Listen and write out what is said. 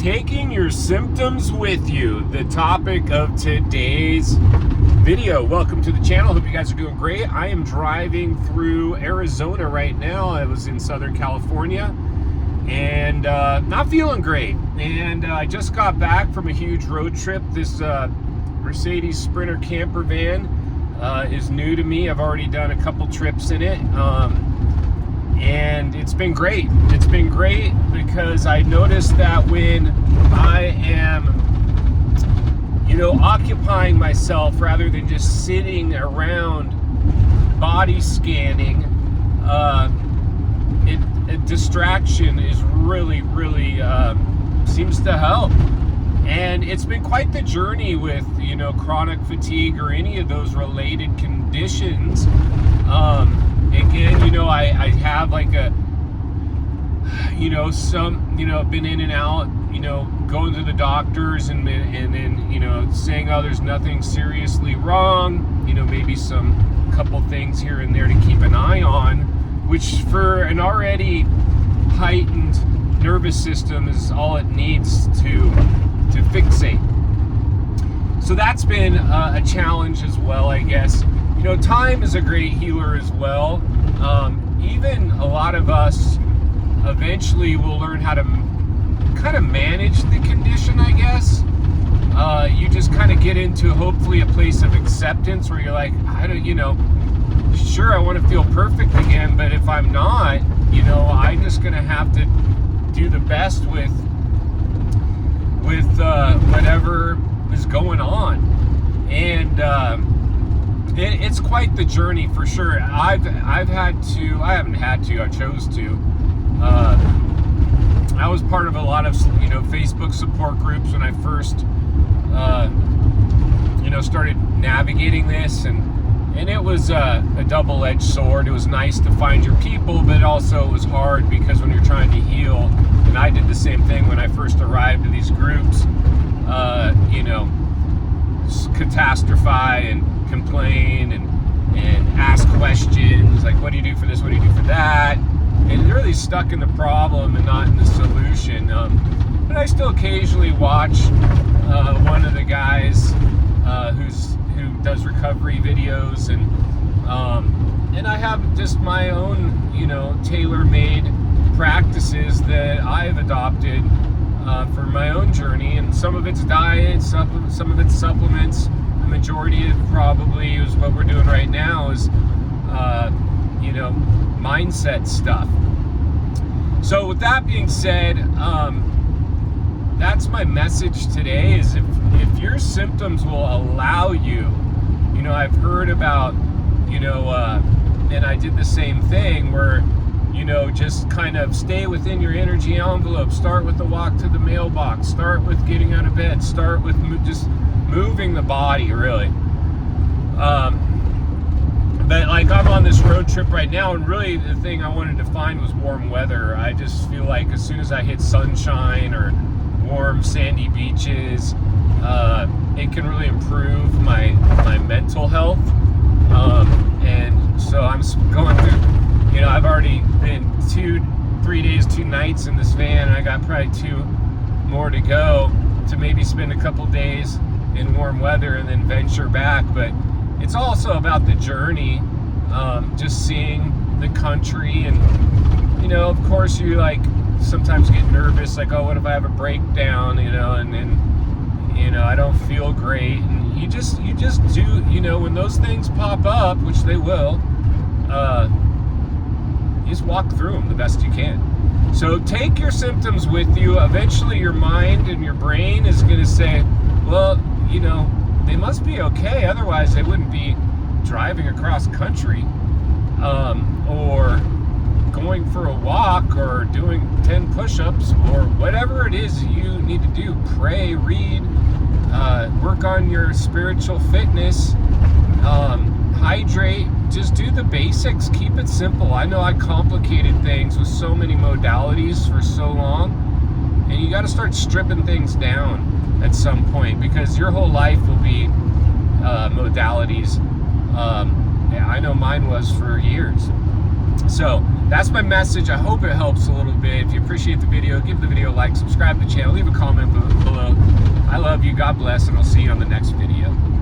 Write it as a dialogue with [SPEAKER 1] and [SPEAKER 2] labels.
[SPEAKER 1] Taking your symptoms with you, the topic of today's video. Welcome to the channel. Hope you guys are doing great. I am driving through Arizona right now. I was in Southern California and not feeling great. And I just got back from a huge road trip. This Mercedes Sprinter camper van is new to me. I've already done a couple trips in it. And it's been great. It's been great because I noticed that when I am, occupying myself rather than just sitting around body scanning, a distraction is really seems to help. And it's been quite the journey with, chronic fatigue or any of those related conditions. Again, I have like a, been in and out, going to the doctors and then, saying, oh, there's nothing seriously wrong, maybe some couple things here and there to keep an eye on, which for an already heightened nervous system is all it needs to fixate. So that's been a challenge as well, I guess. Time is a great healer as well. Even a lot of us eventually will learn how to kind of manage the condition, I guess. You just kind of get into hopefully a place of acceptance where you're like, sure, I want to feel perfect again, but if I'm not, I'm just going to have to do the best with whatever is going on. And it's quite the journey for sure. I chose to. I was part of a lot of, Facebook support groups when I first, started navigating this, and it was a double-edged sword. It was nice to find your people, but also it was hard because when you're trying to heal, and I did the same thing when I first arrived to these groups, catastrophize and complain and ask questions like, what do you do for this, what do you do for that, and really stuck in the problem and not in the solution. But I still occasionally watch one of the guys who does recovery videos, and I have just my own tailor-made practices that I've adopted for my own journey, and some of it's diet, some of it's supplements. The majority of probably is what we're doing right now is mindset stuff. So with that being said, that's my message today, is if your symptoms will allow you, I've heard about, and I did the same thing where, just kind of stay within your energy envelope. Start with the walk to the mailbox. Start with getting out of bed. Start with just moving the body, really. But like, I'm on this road trip right now, and really the thing I wanted to find was warm weather. I just feel like as soon as I hit sunshine or warm sandy beaches, it can really improve my mental health. And so I'm going through, I've already been 3 days, 2 nights in this van. I got probably 2 more to go to maybe spend a couple days in warm weather and then venture back. But it's also about the journey, just seeing the country, and of course you sometimes get nervous, like, oh, what if I have a breakdown, and then I don't feel great, and you just do, when those things pop up, which they will, you just walk through them the best you can. So take your symptoms with you. Eventually your mind and your brain is going to say, well, they must be okay, otherwise they wouldn't be driving across country, or going for a walk, or doing 10 push-ups, or whatever it is you need to do. Pray, read, work on your spiritual fitness, hydrate, just do the basics, keep it simple. I know I complicated things with so many modalities for so long, and you got to start stripping things down at some point, because your whole life will be modalities. I know mine was for years. So that's my message. I hope it helps a little bit. If you appreciate the video, give the video a like, subscribe to the channel, leave a comment below. I love you. God bless, and I'll see you on the next video.